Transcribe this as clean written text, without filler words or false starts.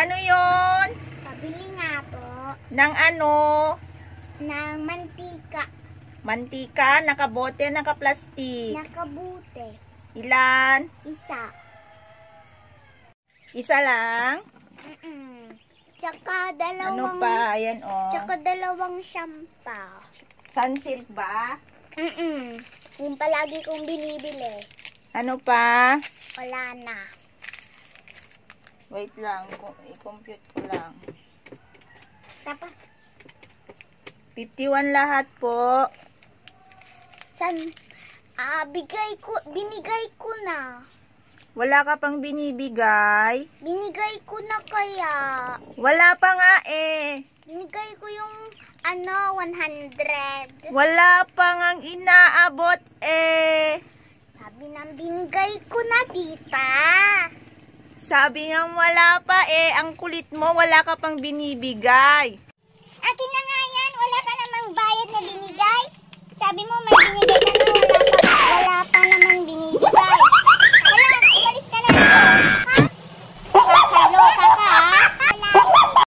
Ano yon? Pabili nga po. Ng ano? Ng mantika. Mantika, nakabote, nakaplastik. Nakabute. Ilan? Isa. Isa lang? Tsaka dalawang... Ano pa? Ayan o. Tsaka dalawang shampoo. Sunsilk ba? Yung palagi kong binibili. Ano pa? Wala na. Wait lang, i-compute ko lang. Tapos, 51 lahat po. binigay ko na. Wala ka pang binibigay? Binigay ko na kaya. Wala pa nga eh. Binigay ko yung 100. Wala pa ngang inaabot eh. Sabi nang binigay ko na, tita. Sabi nga wala pa eh. Ang kulit mo, wala ka pang binibigay. Akin na nga yan. Wala ka namang bayad na binigay.